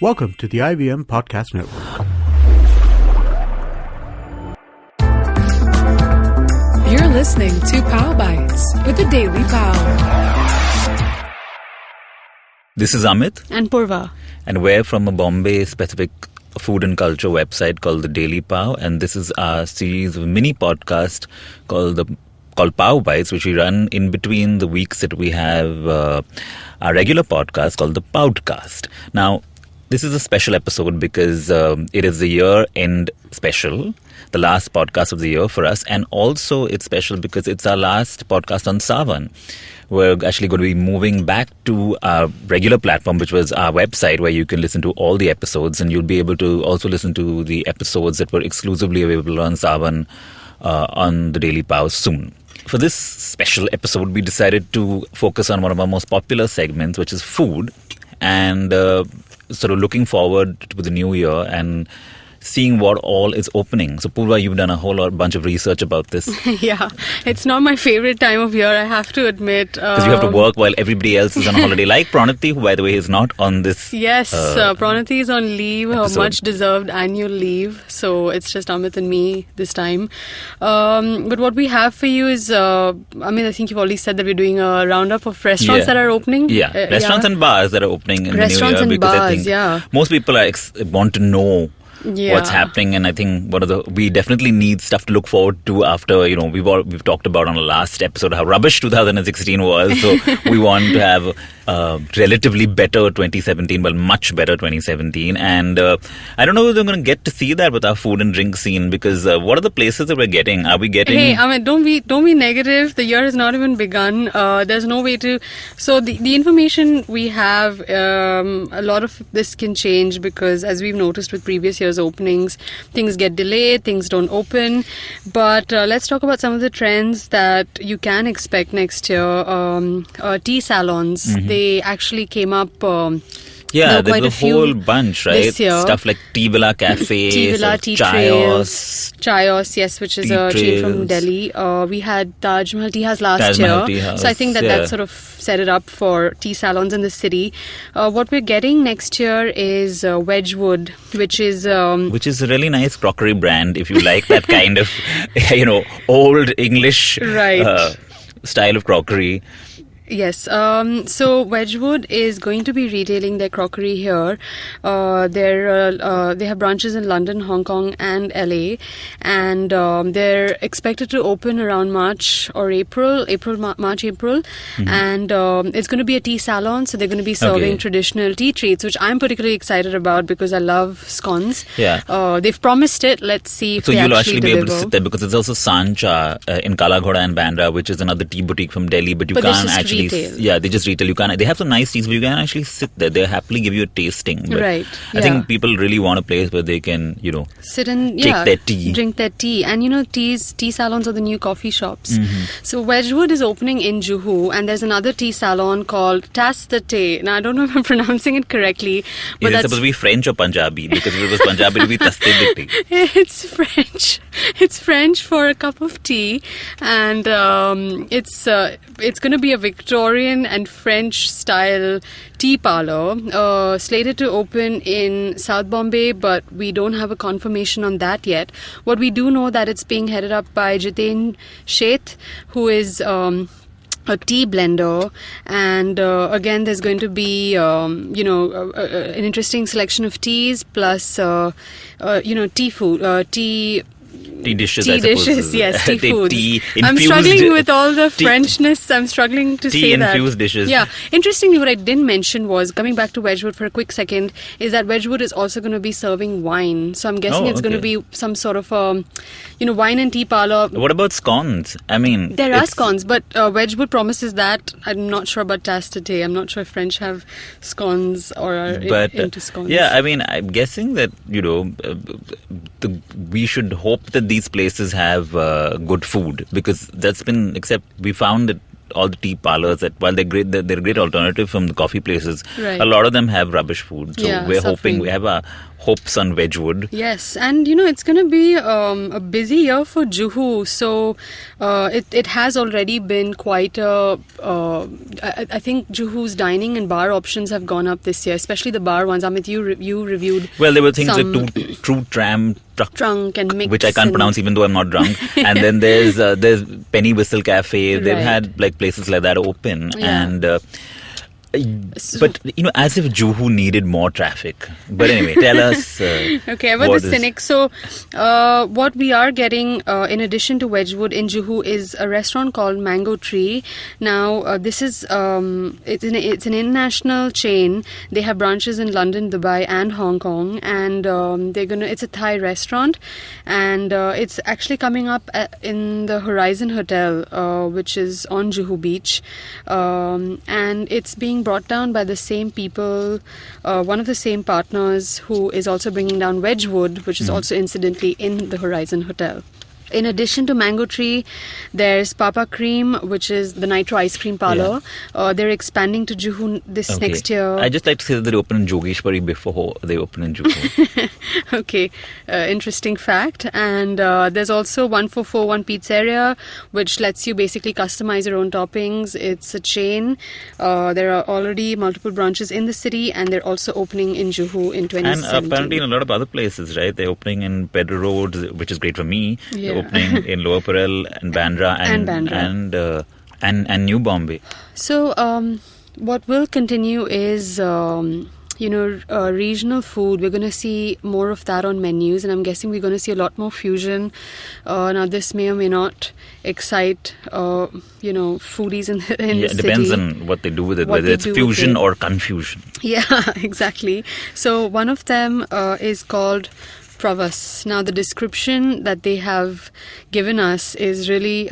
Welcome to the IVM Podcast Network. You're listening to Pao Bites with the Daily Pao. This is Amit. And Purva. And we're from a Bombay-specific food and culture website called the Daily Pao. And this is our series of mini podcast called Pao Bites, which we run in between the weeks that we have our regular podcast called the Paodcast. Now, this is a special episode because it is the year-end special, the last podcast of the year for us. And also it's special because it's our last podcast on Savan. We're actually going to be moving back to our regular platform, which was our website, where you can listen to all the episodes. And you'll be able to also listen to the episodes that were exclusively available on Savan on the Daily Pao soon. For this special episode, we decided to focus on one of our most popular segments, which is food. And sort of looking forward to the new year and seeing what all is opening. So, Purva, you've done a bunch of research about this. Yeah, it's not my favorite time of year, I have to admit. Because you have to work while everybody else is on holiday. Like Pranati, who, by the way, is not on this. Yes, Pranati is on leave, much-deserved annual leave. So, it's just Amit and me this time. But what we have for you is, I think you've already said that we're doing a roundup of restaurants that are opening. Yeah, restaurants and bars that are opening in the new year. Restaurants and because bars, I think most people want to know what's happening, and I think we definitely need stuff to look forward to after, we've talked about on the last episode how rubbish 2016 was, so we want to have relatively better 2017, well, much better 2017, and I don't know if we're going to get to see that with our food and drink scene, because what are the places that we're getting? Are we getting... Hey, don't be negative. The year has not even begun. There's no way to... So the information we have, a lot of this can change because, as we've noticed with previous years' openings, things get delayed, things don't open. But let's talk about some of the trends that you can expect next year. Tea salons, they actually came up... there's a whole bunch, right? This year. Stuff like Tea Villa Cafe, Tea Villa, Tea Chayos. Chayos, yes, which is a chain from Delhi. We had Taj Mahal Tea House last year. So I think that sort of set it up for tea salons in the city. What we're getting next year is Wedgwood, which is a really nice crockery brand, if you like that kind of, old English style of crockery. Yes. So Wedgwood is going to be retailing their crockery here. They have branches in London, Hong Kong, and LA, and they're expected to open around March, April, and it's going to be a tea salon. So they're going to be serving traditional tea treats, which I'm particularly excited about because I love scones. Yeah. They've promised it. Let's see if so they you'll actually be deliver. able to sit there, because there's also Sancha in Kala Ghoda and Bandra, which is another tea boutique from Delhi, but you can't actually. Retail. Yeah, they just retail. They have some nice teas, but you can actually sit there. They happily give you a tasting. But right. I think people really want a place where they can, sit and take their tea, drink their tea, and tea salons are the new coffee shops. So Wedgwood is opening in Juhu, and there's another tea salon called Tas the Tea. Now I don't know if I'm pronouncing it correctly, but is it supposed to be French or Punjabi? Because if it was Punjabi, it would be Tas the Tea. It's French. It's French for a cup of tea, and it's going to be a Victorian and French style tea parlor, slated to open in South Bombay, but we don't have a confirmation on that yet. What we do know that it's being headed up by Jiten Sheth, who is a tea blender, and again there's going to be an interesting selection of teas plus tea food, Tea dishes, tea I suppose. Dishes, yes, tea foods. I'm infused struggling with all the Frenchness. I'm struggling to say that. Tea-infused dishes. Yeah. Interestingly, what I didn't mention was, coming back to Wedgwood for a quick second, is that Wedgwood is also going to be serving wine. So I'm guessing it's going to be some sort of wine and tea parlor. What about scones? There are scones, but Wedgwood promises that. I'm not sure about Tas the Tea. I'm not sure if French have scones or are into scones. Yeah, I'm guessing that, we should hope that these places have good food, because except we found that all the tea parlors, that while they're a great alternative from the coffee places, a lot of them have rubbish food. So we're hoping, we have a hopes on Wedgwood. Yes, and it's going to be a busy year for Juhu. So it has already been quite a. I think Juhu's dining and bar options have gone up this year, especially the bar ones. Amit, you reviewed. Well, there were things like True Tram Trunk and Mix, which I can't pronounce even though I'm not drunk. And then there's Penny Whistle Cafe. They've had like places like that open, and. But as if Juhu needed more traffic. But anyway, tell us. Okay, about the Cynic. So, what we are getting in addition to Wedgwood in Juhu is a restaurant called Mango Tree. Now, this is it's an international chain. They have branches in London, Dubai, and Hong Kong, and it's a Thai restaurant, and it's actually coming up in the Horizon Hotel, which is on Juhu Beach, and it's being brought down by the same people, one of the same partners who is also bringing down Wedgwood, which is also incidentally in the Horizon Hotel. In addition to Mango Tree, there's Papa Cream, which is the Nitro Ice Cream Parlour. Yeah. They're expanding to Juhu next year. I just like to say that they open in Jogeshwari before they open in Juhu. Okay, interesting fact. And there's also 1441 Pizzeria, which lets you basically customize your own toppings. It's a chain. There are already multiple branches in the city, and they're also opening in Juhu in 2017. And apparently in a lot of other places, right? They're opening in Pedro Road, which is great for me. Yeah. Opening in Lower Parel and Bandra and New Bombay. So what will continue is regional food. We're going to see more of that on menus, and I'm guessing we're going to see a lot more fusion. Now this may or may not excite foodies in the city. It depends on what they do with it, whether it's fusion or confusion. Yeah, exactly. So one of them is called Pravas. Now the description that they have given us is really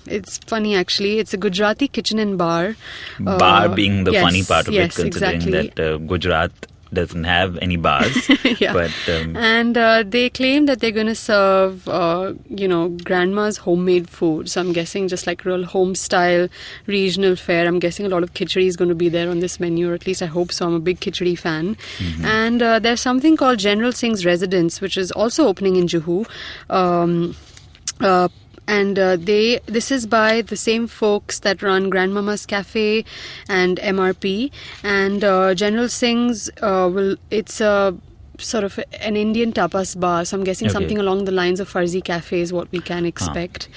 it's funny actually. It's a Gujarati kitchen and bar. Bar being the funny part of it, considering that Gujarat doesn't have any bars. Yeah. But, and they claim that they're going to serve grandma's homemade food. So I'm guessing just like real home style regional fare. I'm guessing a lot of khichdi is going to be there on this menu, or at least I hope so. I'm a big khichdi fan. Mm-hmm. And there's something called General Singh's Residence, which is also opening in Juhu. And this is by the same folks that run Grandmama's Cafe and MRP. And General Singh's it's a sort of an Indian tapas bar. So I'm guessing something along the lines of Farzi Cafe is what we can expect.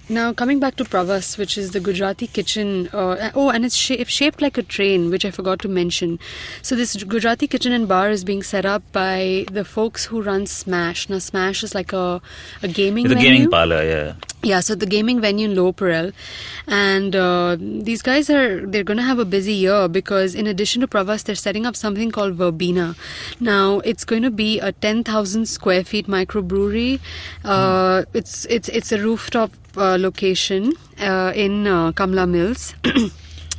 Now coming back to Pravas, which is the Gujarati kitchen. And it's shaped like a train, which I forgot to mention. So this Gujarati kitchen and bar is being set up by the folks who run Smash. Now Smash is like a gaming venue. It's a gaming parlor, yeah. Yeah, so the gaming venue in Lower Parel. And these guys they're going to have a busy year because in addition to Pravas, they're setting up something called Verbena. Now, it's going to be a 10,000 square feet microbrewery. It's a rooftop location in Kamla Mills.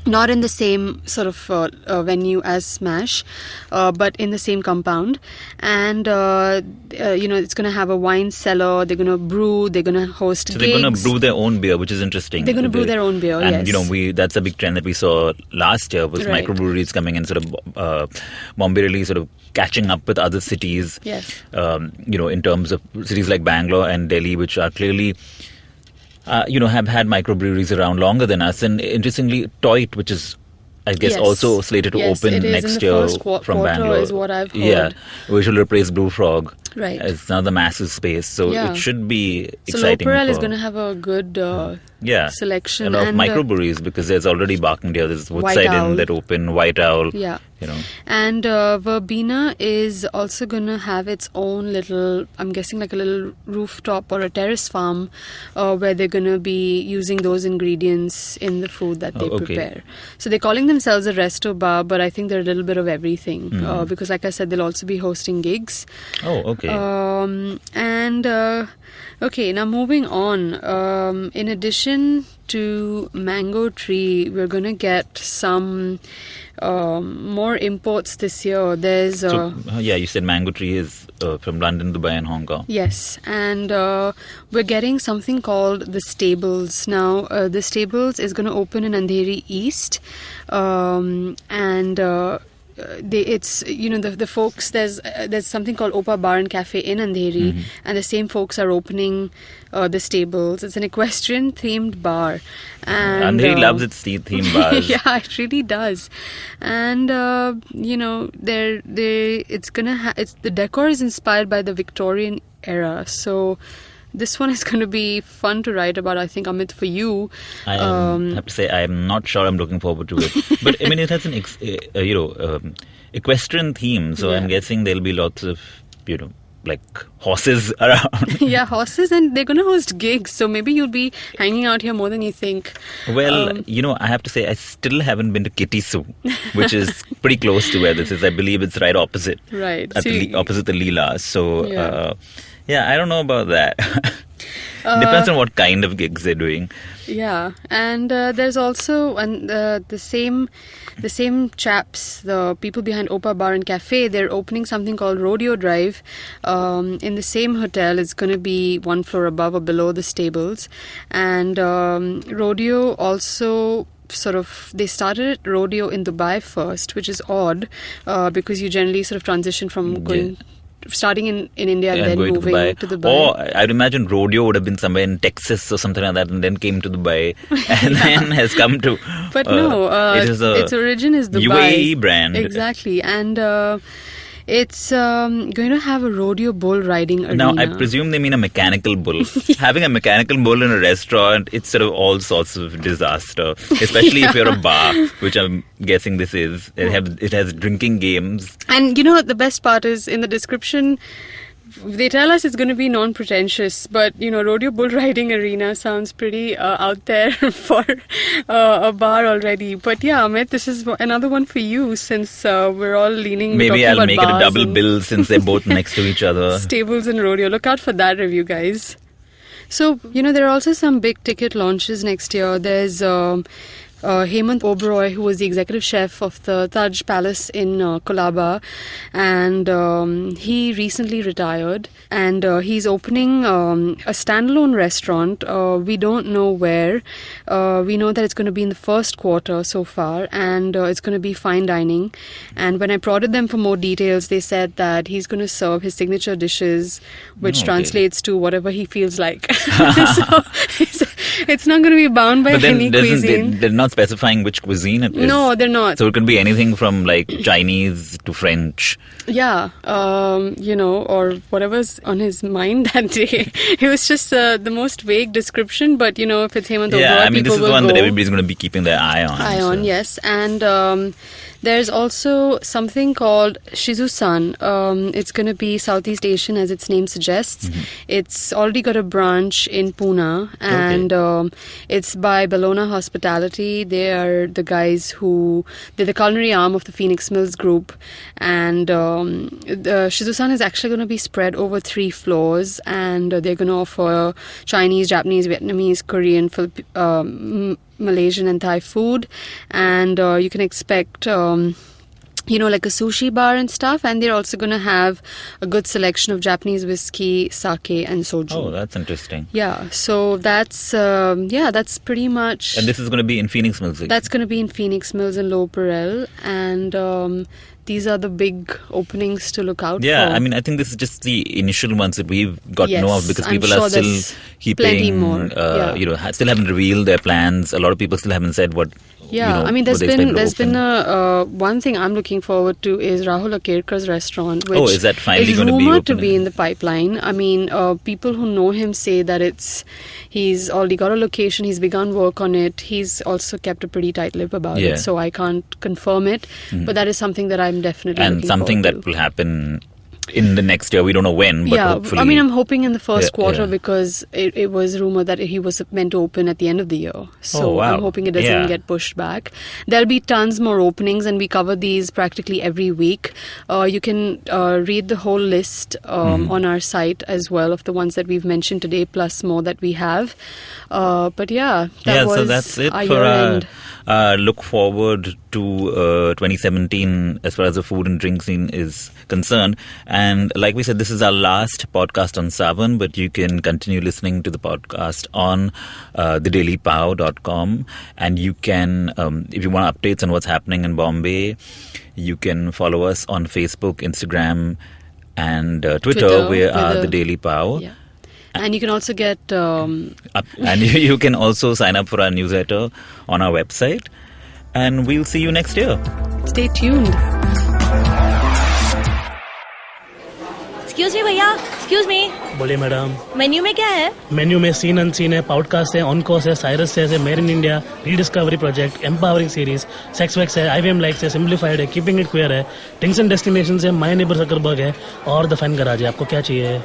Not in the same sort of venue as Smash, but in the same compound. And, it's going to have a wine cellar. They're going to brew. They're going to host gigs. So they're going to brew their own beer, which is interesting. They're going to brew their own beer, and, yes. That's a big trend that we saw last year was microbreweries coming in, sort of Bombay really sort of catching up with other cities. Yes. In terms of cities like Bangalore and Delhi, which are clearly... have had microbreweries around longer than us. And interestingly, Toit, which is, I guess, also slated to open next year from Bangalore. Is what I've heard. Yeah, which will replace Blue Frog. Right. It's another massive space. So it should be exciting. So Lower Parel is going to have a good selection. A lot of microbreweries because there's already Barkindale, there's Woodside Inn that open, White Owl. Yeah. And Verbena is also going to have its own little, I'm guessing like a little rooftop or a terrace farm where they're going to be using those ingredients in the food that they prepare. So they're calling themselves a resto bar, but I think they're a little bit of everything because like I said, they'll also be hosting gigs. Oh, okay. Now moving on. In addition to Mango Tree, we're going to get some more imports this year. There's you said Mango Tree is from London, Dubai and Hong Kong. Yes, and we're getting something called the Stables. Now, the Stables is going to open in Andheri East, and it's the folks. There's something called Opa Bar and Cafe in Andheri, and the same folks are opening the stables. It's an equestrian themed bar, and Andheri loves its theme bars. yeah, it really does. And the decor is inspired by the Victorian era, so this one is going to be fun to write about, I think, Amit, for you. I have to say, I'm not sure I'm looking forward to it. But, I mean, it has an equestrian theme, so I'm guessing there'll be lots of, like horses around. Yeah, horses, and they're going to host gigs, so maybe you'll be hanging out here more than you think. Well, I have to say, I still haven't been to Kitty Zoo, which is pretty close to where this is. I believe it's right opposite. Right. Opposite the Leela. So, I don't know about that. Depends on what kind of gigs they're doing. Yeah, and there's also the same chaps, the people behind Opa Bar and Cafe. They're opening something called Rodeo Drive in the same hotel. It's going to be one floor above or below the stables, and Rodeo also. They started rodeo in Dubai first, which is odd because you generally sort of transition from starting in India and then moving to Dubai. Or I'd imagine rodeo would have been somewhere in Texas or something like that, and then came to Dubai, and then has come to. But no, its origin is Dubai. UAE brand. Exactly, and it's going to have a rodeo bull riding arena. Now, I presume they mean a mechanical bull. Having a mechanical bull in a restaurant, it's sort of all sorts of disaster, especially if you're a bar, which I'm guessing this is. It has drinking games. And the best part is in the description, they tell us it's going to be non-pretentious, but rodeo bull riding arena sounds pretty out there for a bar already. But yeah, Amit, this is another one for you, since we're all leaning. Maybe I'll make it a double bill since they're both next to each other. Stables and rodeo. Look out for that review, guys. So there are also some big ticket launches next year. There's Hemant Oberoi, who was the executive chef of the Taj Palace in Colaba, and he recently retired, and he's opening a standalone restaurant. We don't know where. We know that it's going to be in the first quarter so far, and it's going to be fine dining. And when I prodded them for more details, they said that he's going to serve his signature dishes, which translates to whatever he feels like. So it's not going to be bound by any cuisine. They're not specifying which cuisine it is. No, they're not. So it could be anything from like Chinese to French. Yeah, or whatever's on his mind that day. It was just the most vague description, but if it's Hemant Oberoi, this is the one that everybody's going to be keeping their eye on. Yes, and there's also something called Shizu-san. It's going to be Southeast Asian, as its name suggests. Mm-hmm. It's already got a branch in Pune, and it's by Bellona Hospitality. They are the guys they're the culinary arm of the Phoenix Mills Group, and the Shizu-san is actually going to be spread over 3 floors, and they're going to offer Chinese, Japanese, Vietnamese, Korean, Malaysian and Thai food, and you can expect like a sushi bar and stuff, and they're also going to have a good selection of Japanese whiskey, sake and soju. Oh, that's interesting. Yeah, so that's pretty much. And this is going to be in Phoenix Mills? That's going to be in Phoenix Mills and Lower Parel, and these are the big openings to look out for. Yeah, I mean, I think this is just the initial ones that we've got to know of, because people are still keeping, plenty more. Still haven't revealed their plans. A lot of people still haven't said what. Yeah, I mean, there's been a one thing I'm looking forward to is Rahul Akerkar's restaurant, which is that finally is going to be rumored to be in the pipeline. I mean, people who know him say that he's already got a location, he's begun work on it. He's also kept a pretty tight lip about it, so I can't confirm it. But that is something that I'm definitely looking something forward that will happen in the next year. We don't know when, but hopefully. I mean, I'm hoping in the first quarter, because it was rumored that he was meant to open at the end of the year. So I'm hoping it doesn't get pushed back. There'll be tons more openings, and we cover these practically every week. You can read the whole list on our site as well of the ones that we've mentioned today, plus more that we have. But so that's it our for year-end. Look forward to 2017 as far as the food and drink scene is concerned. And like we said, this is our last podcast on Savan, but you can continue listening to the podcast on thedailypao.com. And you can, if you want updates on what's happening in Bombay, you can follow us on Facebook, Instagram, and Twitter. We are The Daily Pao. Yeah. And you can also get... and you can also sign up for our newsletter on our website. And we'll see you next year. Stay tuned. Excuse me, भैया. Excuse me. बोलिए madam. Menu में क्या है? Menu में seen unseen है, podcast है, on course है, Cyrus है, made in India, rediscovery project, empowering series, sex vex है, IVM लाइक्स है, सिंप्लीफाइड है, कीपिंग इट क्वियर है, थिंग्स एंड डेस्टिनेशंस है, माय नेबर सकरबर्ग है और द फैन गराज है. आपको क्या चाहिए?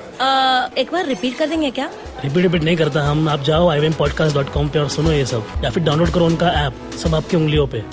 एक बार रिपीट कर देंगे क्या? रिपीट नहीं करता हम. आप जाओ IVMpodcast.com पे और सुनो ये सब, या फिर डाउनलोड करो उनका ऐप. सब आपकी उंगलियों पे.